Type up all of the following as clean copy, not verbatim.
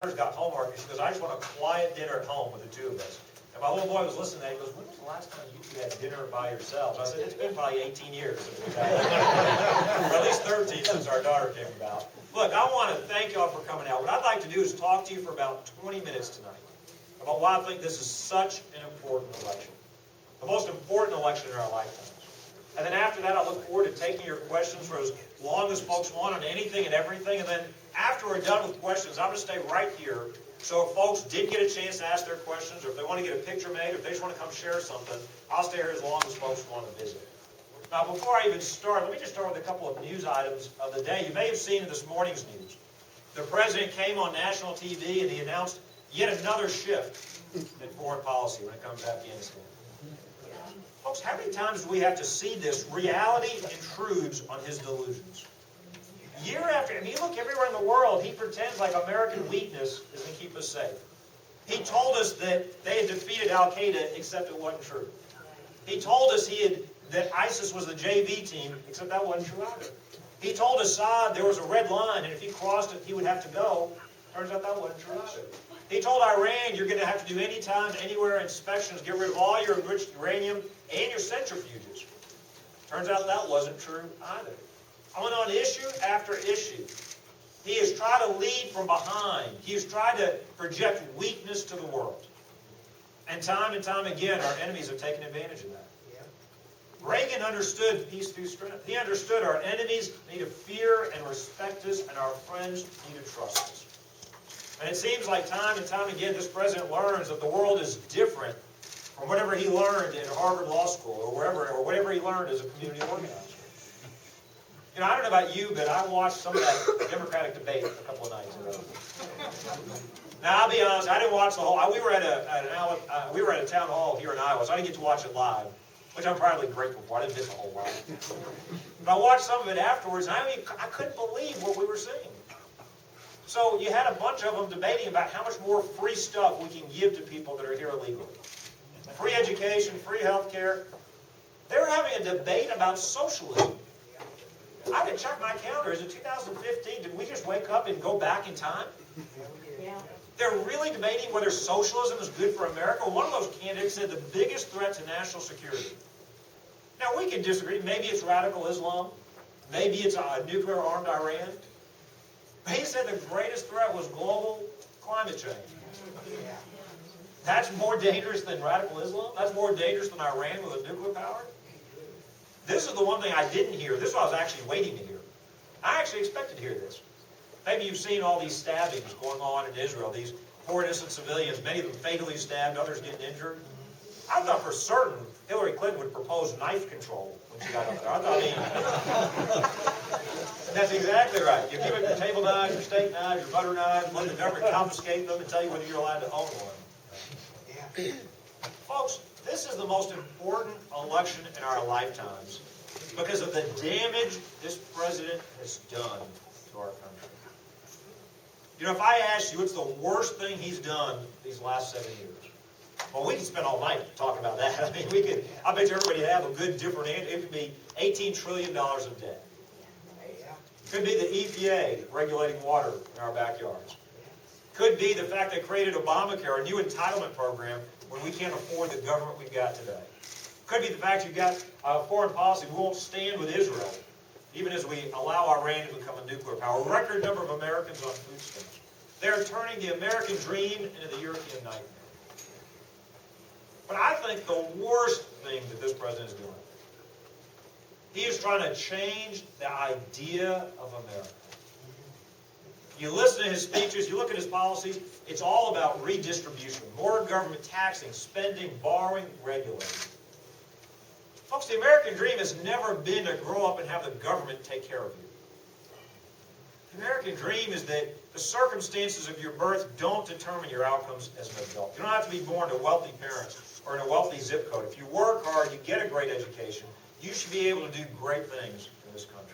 got homework, and she goes, I just want a quiet dinner at home with the two of us. And my little boy was listening to that. He goes, when was the last time you two had dinner by yourselves? I said, it's been probably 18 years since we've had dinner. Or at least 13 since our daughter came about. Look, I want to thank y'all for coming out. What I'd like to do is talk to you for about 20 minutes tonight about why I think this is such an important election. The most important election in our lifetimes. And then after that, I look forward to taking your questions for as long as folks want on anything and everything. And then after we're done with questions, I'm going to stay right here. So if folks did get a chance to ask their questions, or if they want to get a picture made, or if they just want to come share something, I'll stay here as long as folks want to visit. Now, before I even start, let me just start with a couple of news items of the day. You may have seen in this morning's news. The President came on national TV and he announced yet another shift in foreign policy when it comes to Afghanistan. Folks, how many times do we have to see this? Reality intrudes on his delusions. Year after, I mean, you look everywhere in the world, he pretends like American weakness is going to keep us safe. He told us that they had defeated Al-Qaeda, except it wasn't true. He told us that ISIS was the JV team, except that wasn't true either. He told Assad there was a red line, and if he crossed it, he would have to go. Turns out that wasn't true either. He told Iran, you're going to have to do anytime, anywhere inspections, get rid of all your enriched uranium and your centrifuges. Turns out that wasn't true either. On issue after issue, he has tried to lead from behind. He has tried to project weakness to the world. And time again, our enemies have taken advantage of that. Reagan understood peace through strength. He understood our enemies need to fear and respect us, and our friends need to trust us. And it seems like time and time again, this president learns that the world is different from whatever he learned in Harvard Law School or whatever he learned as a community organizer. You know, I don't know about you, but I watched some of that Democratic debate a couple of nights ago. Now, I'll be honest, I didn't watch the whole. We were at a town hall here in Iowa, so I didn't get to watch it live, which I'm probably grateful for. I didn't miss the whole lot. But I watched some of it afterwards, and I couldn't believe what we were seeing. So you had a bunch of them debating about how much more free stuff we can give to people that are here illegally. Free education, free health care. They were having a debate about socialism. I had to check my calendar. Is it 2015? Did we just wake up and go back in time? Yeah. They're really debating whether socialism is good for America. One of those candidates said the biggest threat to national security. Now, we can disagree. Maybe it's radical Islam. Maybe it's a nuclear-armed Iran. But he said the greatest threat was global climate change. That's more dangerous than radical Islam? That's more dangerous than Iran with a nuclear power? This is the one thing I didn't hear. This is what I was actually waiting to hear. I actually expected to hear this. Maybe you've seen all these stabbings going on in Israel. These poor innocent civilians, many of them fatally stabbed, others getting injured. I thought for certain Hillary Clinton would propose knife control when she got up there. I thought, that's exactly right. You give it your table knives, your steak knives, your butter knives, let the government confiscate them and tell you whether you're allowed to own one. Yeah. Folks, this is the most important election in our lifetimes because of the damage this president has done to our country. You know, if I asked you what's the worst thing he's done these last 7 years, well, we could spend all night talking about that. I mean, I bet you everybody would have a good different answer. It could be $18 trillion of debt. Could be the EPA regulating water in our backyards. Could be the fact they created Obamacare, a new entitlement program, when we can't afford the government we've got today. Could be the fact you've got foreign policy. We won't stand with Israel, even as we allow Iran to become a nuclear power. A record number of Americans on food stamps. They're turning the American dream into the European nightmare. But I think the worst thing that this president is doing, he is trying to change the idea of America. You listen to his speeches, you look at his policies, it's all about redistribution. More government taxing, spending, borrowing, regulating. Folks, the American dream has never been to grow up and have the government take care of you. The American dream is that the circumstances of your birth don't determine your outcomes as an adult. You don't have to be born to wealthy parents or in a wealthy zip code. If you work hard, you get a great education, you should be able to do great things in this country.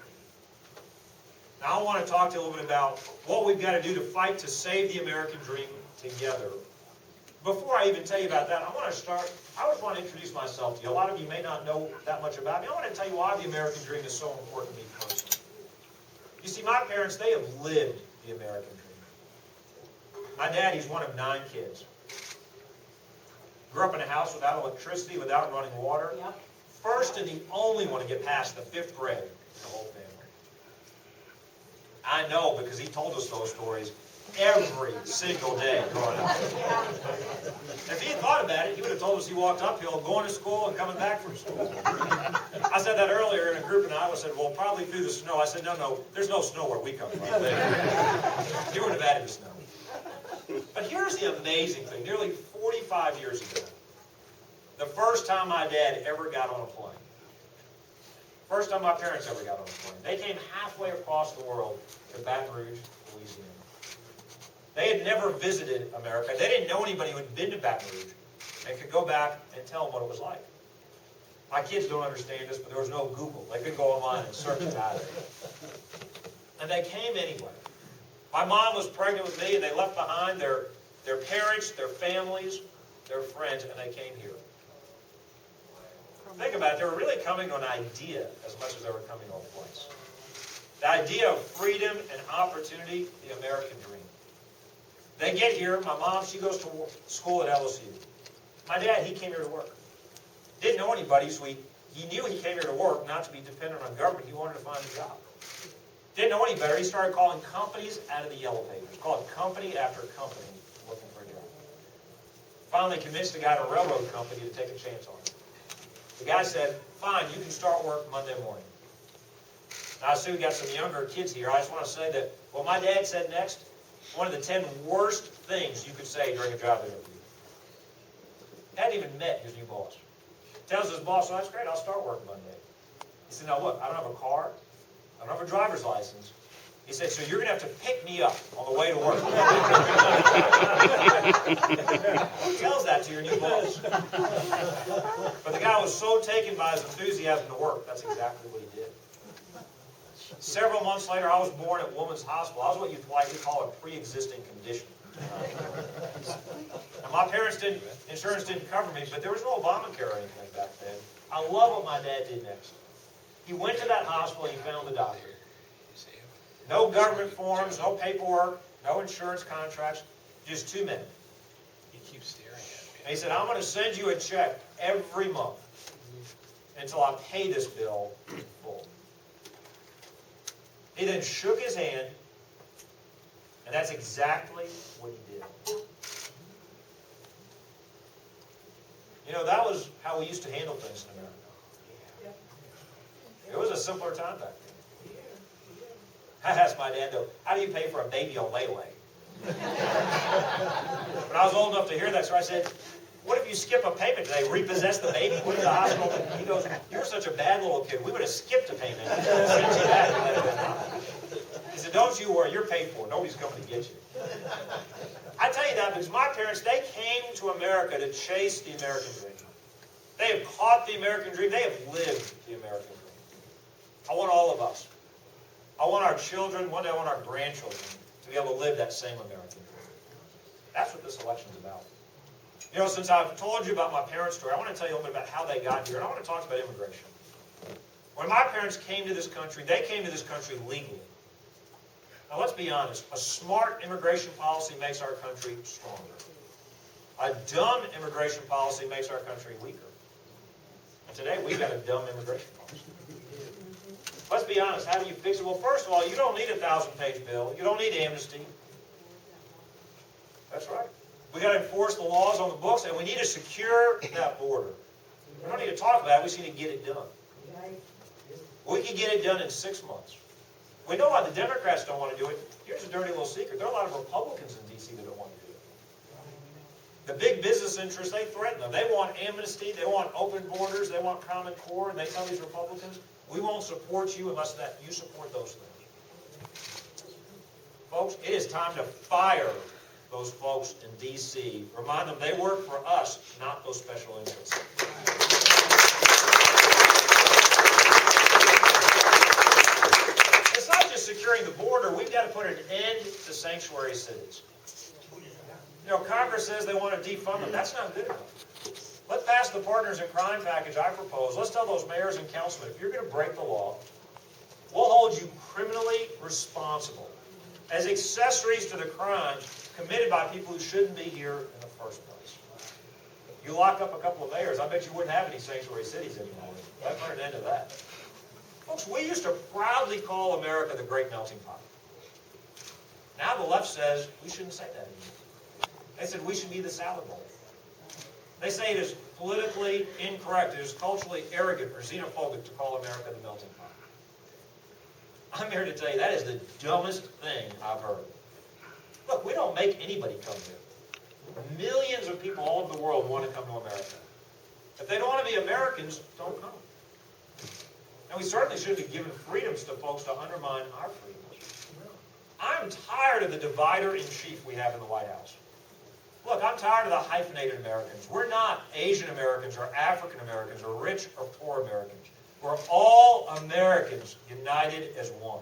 Now, I want to talk to you a little bit about what we've got to do to fight to save the American dream together. Before I even tell you about that, I just want to introduce myself to you. A lot of you may not know that much about me. I want to tell you why the American dream is so important to me personally. You see, my parents, they have lived the American dream. My dad, he's one of 9 kids. Grew up in a house without electricity, without running water. Yep. First and the only one to get past the 5th grade in the whole family. I know because he told us those stories every single day growing up. If he had thought about it, he would have told us he walked uphill going to school and coming back from school. I said that earlier in a group in Iowa, said, well, probably through the snow. I said, no, there's no snow where we come from. He wouldn't have added the snow. But here's the amazing thing. Nearly 45 years ago, the first time my dad ever got on a plane, first time my parents ever got on a plane, they came halfway across the world to Baton Rouge, Louisiana. They had never visited America. They didn't know anybody who had been to Baton Rouge and could go back and tell them what it was like. My kids don't understand this, but there was no Google. They couldn't go online and search it out. And they came anyway. My mom was pregnant with me, and they left behind their parents, their families, their friends, and they came here. Think about it. They were really coming to an idea as much as they were coming to a place. The idea of freedom and opportunity, the American dream. They get here. My mom, she goes to school at LSU. My dad, he came here to work. Didn't know anybody, so he knew he came here to work, not to be dependent on government. He wanted to find a job. Didn't know any better. He started calling companies out of the yellow pages. Called company after company looking for a job. Finally convinced the guy at a railroad company to take a chance on him. The guy said, fine, you can start work Monday morning. Now, I assume we got some younger kids here. I just want to say that what my dad said next, one of the 10 worst things you could say during a job interview. Hadn't even met his new boss. Tells his boss, well, that's great, I'll start work Monday. He said, now look, I don't have a car. I don't have a driver's license. He said, so you're going to have to pick me up on the way to work. Who tells that to your new boss? But the guy was so taken by his enthusiasm to work, that's exactly what he did. Several months later, I was born at Women's Hospital. I was what you'd politely call a pre-existing condition. And my parents insurance didn't cover me, but there was no Obamacare or anything back then. I love what my dad did next. He went to that hospital and he found the doctor. No government forms, no paperwork, no insurance contracts, just 2 men. He keeps staring at me. And he said, I'm going to send you a check every month until I pay this bill in full. He then shook his hand, and that's exactly what he did. You know, that was how we used to handle things in America. It was a simpler time back then. I asked my dad, though, how do you pay for a baby on layaway? When I was old enough to hear that, so I said, what if you skip a payment? Do they repossess the baby? Went to the hospital. He goes, you're such a bad little kid. We would have skipped a payment. He said, don't you worry. You're paid for. Nobody's coming to get you. I tell you that because my parents, they came to America to chase the American dream. They have caught the American dream. They have lived the American dream. I want all of us. I want our children, one day I want our grandchildren to be able to live that same American dream. That's what this election is about. You know, since I've told you about my parents' story, I want to tell you a little bit about how they got here, and I want to talk about immigration. When my parents came to this country, they came to this country legally. Now, let's be honest. A smart immigration policy makes our country stronger. A dumb immigration policy makes our country weaker. And today, we've got a dumb immigration policy. Let's be honest. How do you fix it? Well, first of all, you don't need a 1,000-page bill. You don't need amnesty. That's right. We got to enforce the laws on the books, and we need to secure that border. We don't need to talk about it. We just need to get it done. We can get it done in 6 months. We know why the Democrats don't want to do it. Here's a dirty little secret. There are a lot of Republicans in D.C. that don't want to do it. The big business interests, they threaten them. They want amnesty. They want open borders. They want Common Core. And they tell these Republicans, we won't support you unless you support those things. Folks, it is time to fire those folks in D.C. Remind them they work for us, not those special interests. It's not just securing the border. We've got to put an end to sanctuary cities. You know, Congress says they want to defund them. That's not good enough. Let's pass the Partners in Crime package I propose. Let's tell those mayors and councilmen, if you're going to break the law, we'll hold you criminally responsible. As accessories to the crime, committed by people who shouldn't be here in the first place. You lock up a couple of mayors, I bet you wouldn't have any sanctuary cities anymore. That put an end to that. Folks, we used to proudly call America the great melting pot. Now the left says we shouldn't say that anymore. They said we should be the salad bowl. They say it is politically incorrect, it is culturally arrogant or xenophobic to call America the melting pot. I'm here to tell you that is the dumbest thing I've heard. Look, we don't make anybody come here. Millions of people all over the world want to come to America. If they don't want to be Americans, don't come. And we certainly shouldn't be giving freedoms to folks to undermine our freedoms. I'm tired of the divider-in-chief we have in the White House. Look, I'm tired of the hyphenated Americans. We're not Asian Americans or African Americans or rich or poor Americans. We're all Americans united as one.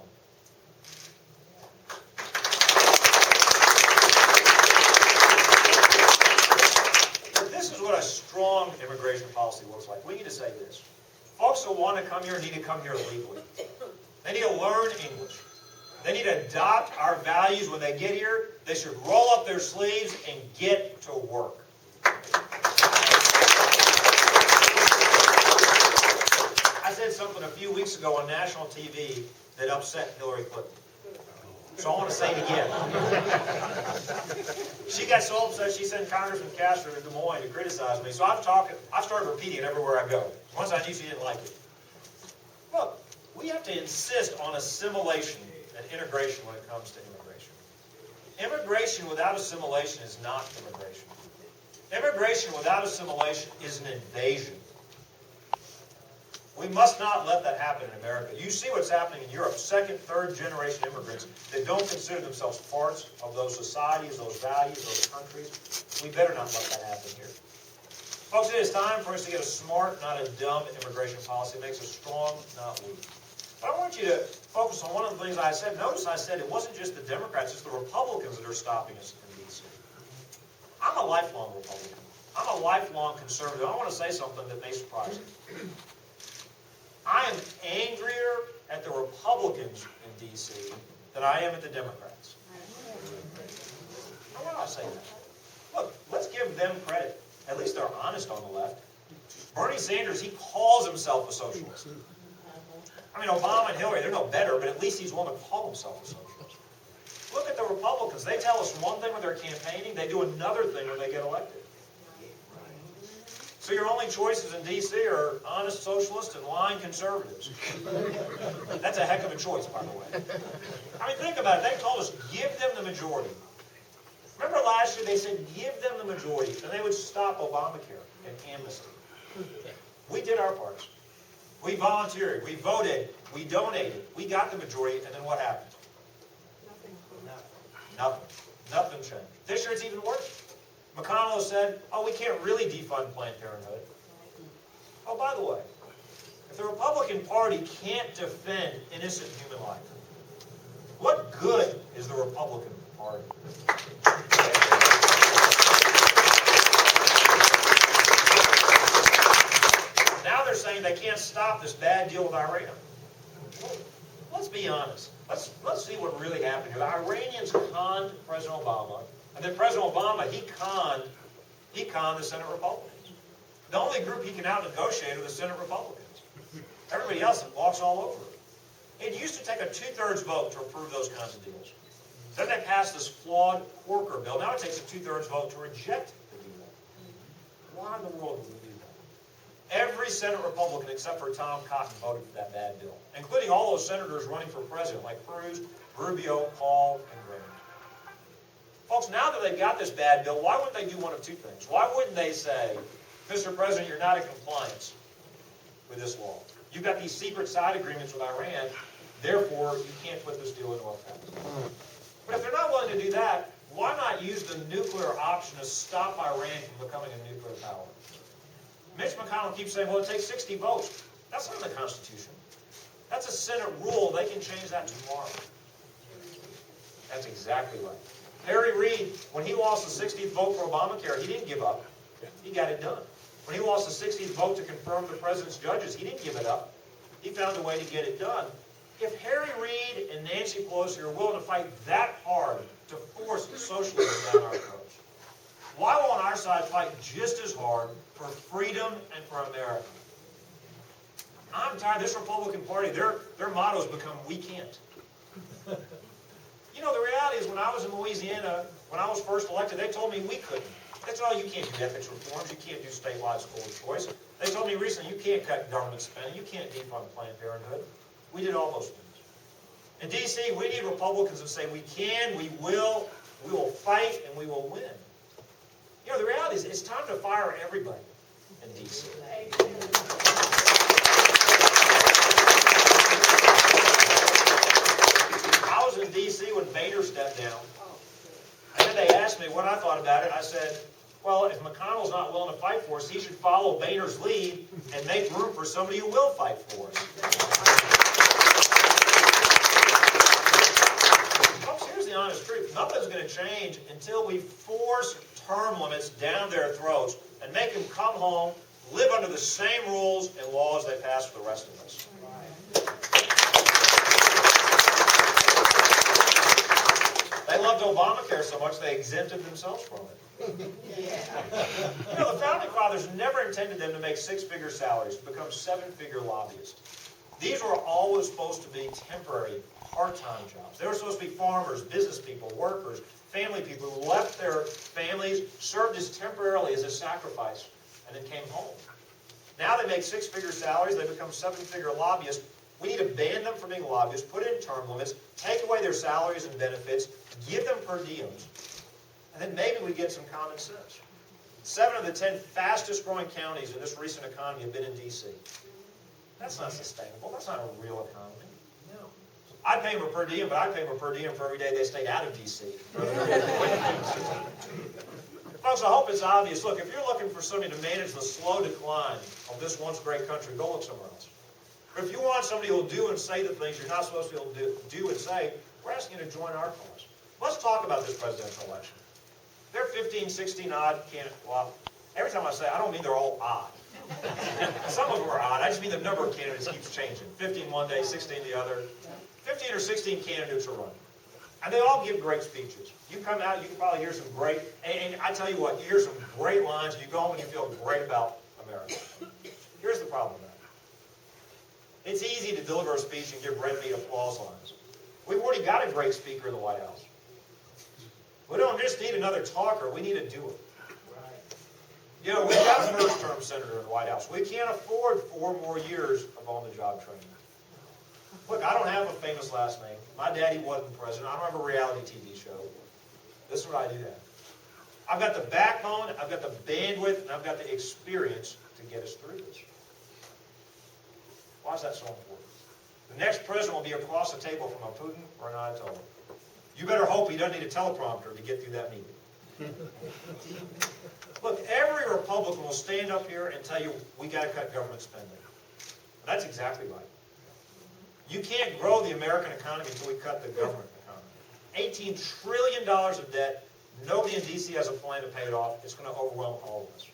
But this is what a strong immigration policy looks like. We need to say this. Folks who want to come here need to come here legally. They need to learn English. They need to adopt our values when they get here. They should roll up their sleeves and get to work. I said something a few weeks ago on national TV that upset Hillary Clinton. So I want to say it again. She got so upset she sent Congressman Castro to Des Moines to criticize me. So I've started repeating it everywhere I go. Once I knew she didn't like it. Look, we have to insist on assimilation and integration when it comes to immigration. Immigration without assimilation is not immigration. Immigration without assimilation is an invasion. We must not let that happen in America. You see what's happening in Europe. Second, third generation immigrants that don't consider themselves parts of those societies, those values, those countries. We better not let that happen here. Folks, it is time for us to get a smart, not a dumb immigration policy. It makes us strong, not weak. But I want you to focus on one of the things I said. Notice I said it wasn't just the Democrats, it's the Republicans that are stopping us in D.C. I'm a lifelong Republican. I'm a lifelong conservative. I want to say something that may surprise you. I am angrier at the Republicans in D.C. than I am at the Democrats. Now, why do I say that? Look, let's give them credit. At least they're honest on the left. Bernie Sanders, he calls himself a socialist. I mean, Obama and Hillary, they're no better, but at least he's willing to call himself a socialist. Look at the Republicans. They tell us one thing when they're campaigning, they do another thing when they get elected. So your only choices in D.C. are honest socialists and lying conservatives. That's a heck of a choice, by the way. I mean, think about it. They told us, give them the majority. Remember last year they said, give them the majority, and they would stop Obamacare and amnesty. We did our parts. We volunteered, we voted, we donated, we got the majority, and then what happened? Nothing changed. This year it's even worse. McConnell said, oh, we can't really defund Planned Parenthood. Oh, by the way, if the Republican Party can't defend innocent human life, what good is the Republican Party? Now they're saying they can't stop this bad deal with Iran. Well, let's be honest. Let's see what really happened here. The Iranians conned President Obama, and then President Obama, he conned the Senate Republicans. The only group he can out-negotiate are the Senate Republicans. Everybody else walks all over it. It used to take a 2/3 vote to approve those kinds of deals. Then they passed this flawed Corker bill. Now it takes a 2/3 vote to reject the deal. Why in the world would we do that? Every Senate Republican except for Tom Cotton voted for that bad bill, including all those senators running for president like Cruz, Rubio, Paul, and Graham. Folks, now that they've got this bad bill, why wouldn't they do one of two things? Why wouldn't they say, Mr. President, you're not in compliance with this law. You've got these secret side agreements with Iran, therefore you can't put this deal into effect. But if they're not willing to do that, why not use the nuclear option to stop Iran from becoming a nuclear power? Mitch McConnell keeps saying, well, it takes 60 votes. That's not in the Constitution. That's a Senate rule. They can change that tomorrow. That's exactly right. Harry Reid, when he lost the 60th vote for Obamacare, he didn't give up. He got it done. When he lost the 60th vote to confirm the president's judges, he didn't give it up. He found a way to get it done. If Harry Reid and Nancy Pelosi are willing to fight that hard to force socialism down our throats? Why won't our side fight just as hard for freedom and for America? I'm tired. This Republican Party, their motto has become, we can't. You know, the reality is when I was in Louisiana, when I was first elected, they told me we couldn't. They said, oh, you can't do ethics reforms. You can't do statewide school choice. They told me recently, you can't cut government spending. You can't defund Planned Parenthood. We did all those things. In D.C., we need Republicans that say we can, we will fight, and we will win. You know, the reality is it's time to fire everybody in D.C. I was in D.C. when Boehner stepped down. And then they asked me what I thought about it. I said, well, if McConnell's not willing to fight for us, he should follow Boehner's lead and make room for somebody who will fight for us. Folks, here's the honest truth. Nothing's going to change until we force term limits down their throats and make them come home, live under the same rules and laws they pass for the rest of us. They loved Obamacare so much they exempted themselves from it. You know, the Founding Fathers never intended them to make six-figure salaries, to become seven-figure lobbyists. These were always supposed to be temporary, part-time jobs. They were supposed to be farmers, business people, workers, family people who left their families, served as temporarily as a sacrifice, and then came home. Now they make six-figure salaries, they become seven-figure lobbyists. We need to ban them from being lobbyists, put in term limits, take away their salaries and benefits, give them per diems, and then maybe we get some common sense. 7 of the 10 fastest growing counties in this recent economy have been in D.C. That's not sustainable. That's not a real economy. No. I'd pay them a per diem, but I'd pay them a per diem for every day they stayed out of D.C. Folks, I hope it's obvious. Look, if you're looking for somebody to manage the slow decline of this once great country, go look somewhere else. But if you want somebody who will do and say the things you're not supposed to be able to do and say, we're asking you to join our cause. Let's talk about this presidential election. There are 15, 16 odd candidates. Well, every time I say, I don't mean they're all odd. Some of them are odd. I just mean the number of candidates keeps changing. 15 one day, 16 the other. 15 or 16 candidates are running. And they all give great speeches. You come out, you can probably hear some great, and I tell you what, you hear some great lines, and you go home and you feel great about America. Here's the problem with that. It's easy to deliver a speech and give red meat applause lines. We've already got a great speaker in the White House. We don't just need another talker, we need a doer. You know, we've got a first-term senator in the White House. We can't afford 4 more years of on-the-job training. Look, I don't have a famous last name. My daddy wasn't president. I don't have a reality TV show. This is what I do have. I've got the backbone, I've got the bandwidth, and I've got the experience to get us through this. Why is that so important? The next president will be across the table from a Putin or an Ayatollah. You better hope he doesn't need a teleprompter to get through that meeting. Look, every Republican will stand up here and tell you, we got to cut government spending. That's exactly right. You can't grow the American economy until we cut the government economy. $18 trillion of debt. Nobody in D.C. has a plan to pay it off. It's going to overwhelm all of us.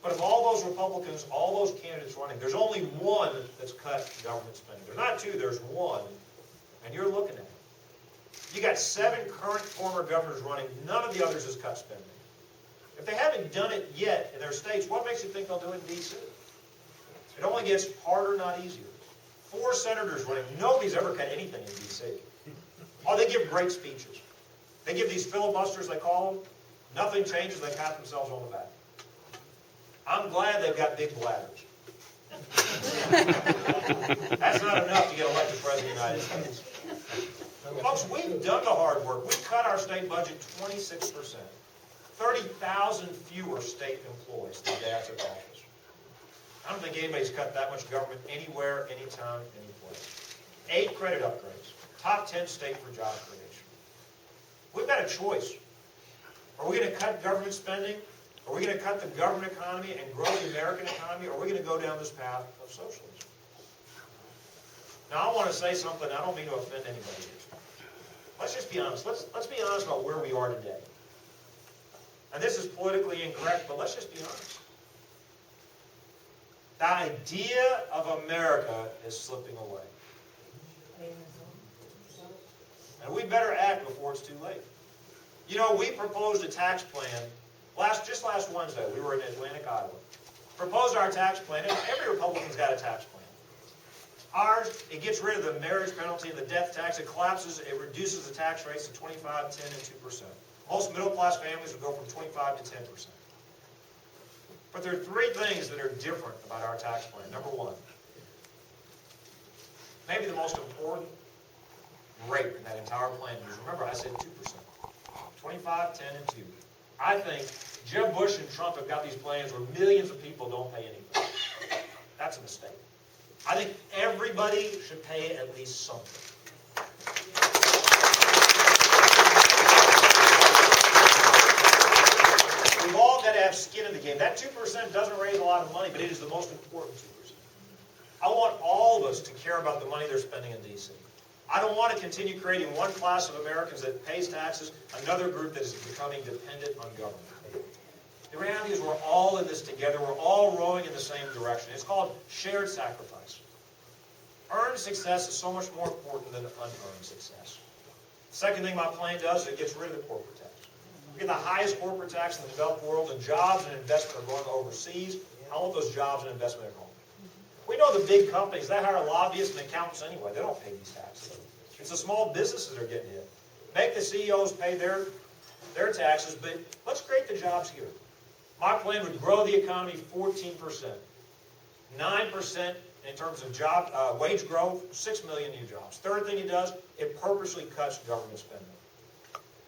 But of all those Republicans, all those candidates running, there's only one that's cut government spending. There's not 2, there's 1. And you're looking at it. You got 7 current former governors running. None of the others has cut spending. If they haven't done it yet in their states, what makes you think they'll do it in D.C.? It only gets harder, not easier. 4 senators running. Nobody's ever cut anything in D.C. Oh, they give great speeches. They give these filibusters, they call them. Nothing changes, they pat themselves on the back. I'm glad they've got big bladders. That's not enough to get elected president of the United States. Folks, we've done the hard work. We've cut our state budget 26%. 30,000 fewer state employees than day after office. I don't think anybody's cut that much government anywhere, anytime, anyplace. 8 credit upgrades. Top 10 state for job creation. We've got a choice. Are we going to cut government spending? Are we going to cut the government economy and grow the American economy? Or are we going to go down this path of socialism? Now, I want to say something. I don't mean to offend anybody. Let's just be honest. Let's be honest about where we are today. And this is politically incorrect, but let's just be honest. The idea of America is slipping away. And we better act before it's too late. You know, we proposed a tax plan just last Wednesday. We were in Atlantic, Iowa. Proposed our tax plan, and every Republican's got a tax plan. Ours, it gets rid of the marriage penalty and the death tax. It collapses, it reduces the tax rates to 25, 10, and 2%. Most middle-class families would go from 25 to 10%. But there are three things that are different about our tax plan. Number one, maybe the most important rate in that entire plan is, remember I said 2%. 25, 10, and 2. I think Jeb Bush and Trump have got these plans where millions of people don't pay anything. That's a mistake. I think everybody should pay at least something. We've all got to have skin in the game. That 2% doesn't raise a lot of money, but it is the most important 2%. I want all of us to care about the money they're spending in D.C. I don't want to continue creating one class of Americans that pays taxes, another group that is becoming dependent on government. The reality is we're all in this together. We're all rowing in the same direction. It's called shared sacrifice. Earned success is so much more important than unearned success. Second thing my plan does is it gets rid of the corporate tax. We get the highest corporate tax in the developed world, and jobs and investment are going overseas. I want those jobs and investment at home. We know the big companies, they hire lobbyists and accountants anyway. They don't pay these taxes. It's the small businesses that are getting hit. Make the CEOs pay their taxes, but let's create the jobs here. My plan would grow the economy 14%. 9% in terms of wage growth, 6 million new jobs. Third thing it does, it purposely cuts government spending.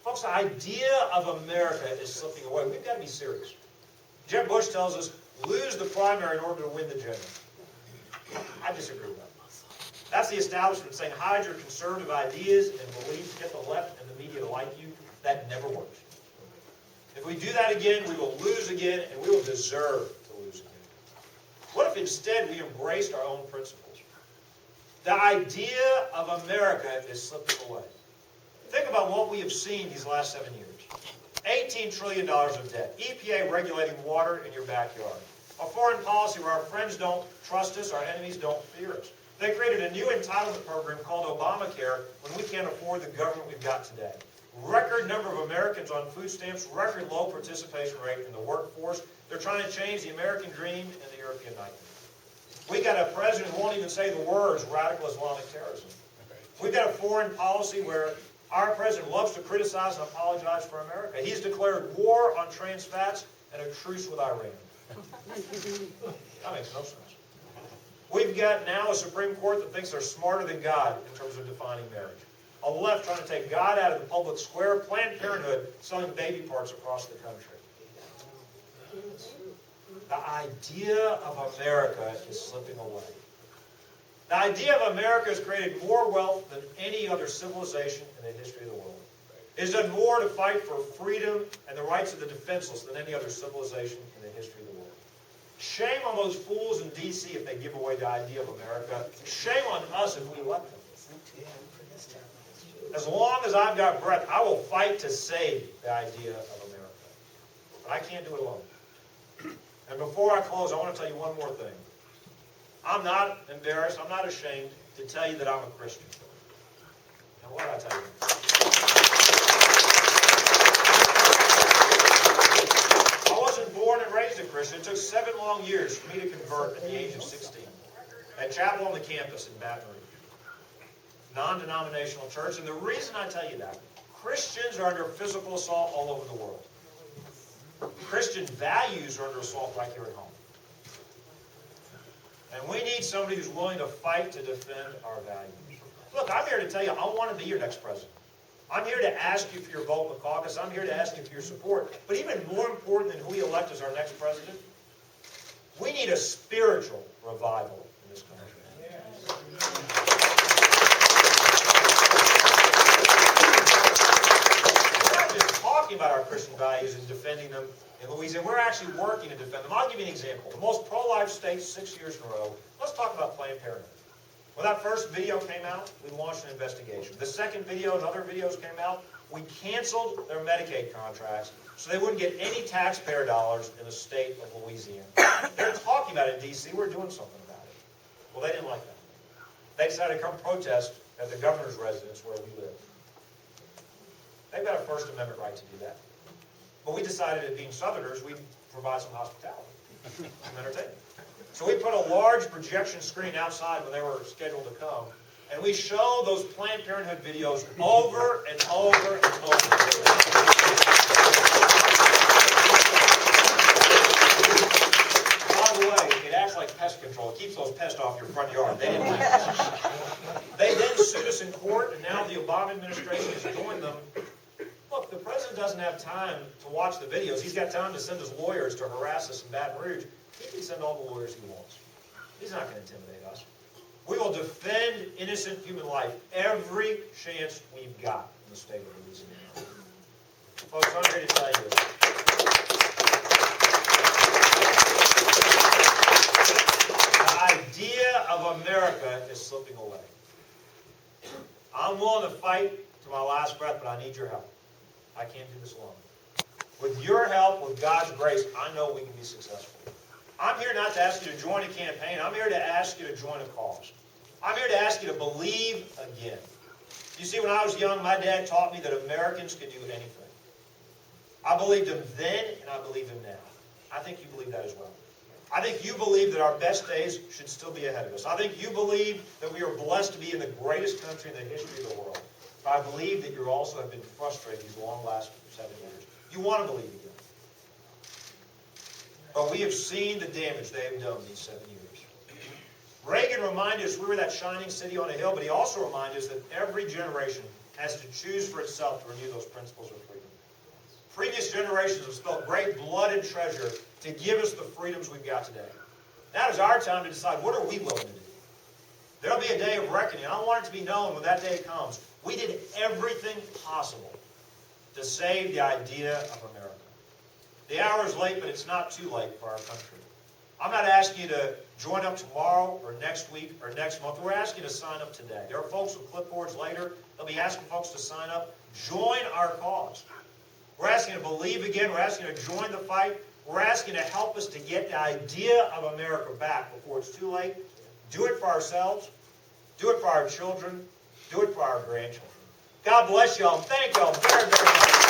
Folks, the idea of America is slipping away. We've got to be serious. Jeb Bush tells us, lose the primary in order to win the general. I disagree with that. That's the establishment saying hide your conservative ideas and beliefs, get the left and the media to like you. That never works. If we do that again, we will lose again, and we will deserve to lose again. What if instead we embraced our own principles? The idea of America is slipping away. Think about what we have seen these last 7 years. $18 trillion of debt. EPA regulating water in your backyard. A foreign policy where our friends don't trust us, our enemies don't fear us. They created a new entitlement program called Obamacare when we can't afford the government we've got today. Record number of Americans on food stamps, record low participation rate in the workforce. They're trying to change the American dream and the European nightmare. We got a president who won't even say the words radical Islamic terrorism. We've got a foreign policy where our president loves to criticize and apologize for America. He's declared war on trans fats and a truce with Iran. That makes no sense. We've got now a Supreme Court that thinks they're smarter than God in terms of defining marriage. A left trying to take God out of the public square. Planned Parenthood selling baby parts across the country. The idea of America is slipping away. The idea of America has created more wealth than any other civilization in the history of the world. It has done more to fight for freedom and the rights of the defenseless than any other civilization in the history of the world. Shame on those fools in D.C. if they give away the idea of America. Shame on us if we let them. As long as I've got breath, I will fight to save the idea of America. But I can't do it alone. And before I close, I want to tell you one more thing. I'm not embarrassed, I'm not ashamed to tell you that I'm a Christian. Now, what did I tell you? I wasn't born and raised a Christian. It took 7 long years for me to convert at the age of 16. At chapel on the campus in Baton Rouge. Non-denominational church. And the reason I tell you that, Christians are under physical assault all over the world. Christian values are under assault right here at home. And we need somebody who's willing to fight to defend our values. Look, I'm here to tell you, I want to be your next president. I'm here to ask you for your vote in the caucus. I'm here to ask you for your support. But even more important than who we elect as our next president, we need a spiritual revival in this country. About our Christian values and defending them in Louisiana. We're actually working to defend them. I'll give you an example. The most pro-life state 6 years in a row. Let's talk about Planned Parenthood. When that first video came out, we launched an investigation. The second video and other videos came out, we canceled their Medicaid contracts so they wouldn't get any taxpayer dollars in the state of Louisiana. They're talking about it in D.C. We're doing something about it. Well, they didn't like that. They decided to come protest at the governor's residence where we live. They've got a First Amendment right to do that. But we decided that being Southerners, we'd provide some hospitality, some entertainment. So we put a large projection screen outside when they were scheduled to come, and we show those Planned Parenthood videos over and over and over. By the way, it acts like pest control. It keeps those pests off your front yard. They didn't like it. They then sued us in court, and now the Obama administration has joined them. Look, the president doesn't have time to watch the videos. He's got time to send his lawyers to harass us in Baton Rouge. He can send all the lawyers he wants. He's not going to intimidate us. We will defend innocent human life every chance we've got in the state of Louisiana. Folks, I'm here to tell you, the idea of America is slipping away. I'm willing to fight to my last breath, but I need your help. I can't do this alone. With your help, with God's grace, I know we can be successful. I'm here not to ask you to join a campaign. I'm here to ask you to join a cause. I'm here to ask you to believe again. You see, when I was young, my dad taught me that Americans could do anything. I believed him then, and I believe him now. I think you believe that as well. I think you believe that our best days should still be ahead of us. I think you believe that we are blessed to be in the greatest country in the history of the world. But I believe that you also have been frustrated these long last 7 years. You want to believe again. But we have seen the damage they have done these 7 years. Reagan reminded us we were that shining city on a hill, but he also reminded us that every generation has to choose for itself to renew those principles of freedom. Previous generations have spilled great blood and treasure to give us the freedoms we've got today. Now is our time to decide, what are we willing to do? There will be a day of reckoning. I want it to be known when that day comes. We did everything possible to save the idea of America. The hour is late, but it's not too late for our country. I'm not asking you to join up tomorrow or next week or next month. We're asking you to sign up today. There are folks with clipboards later. They'll be asking folks to sign up. Join our cause. We're asking you to believe again. We're asking you to join the fight. We're asking you to help us to get the idea of America back before it's too late. Do it for ourselves. Do it for our children. Do it for our grandchildren. God bless y'all. Thank y'all very, very much.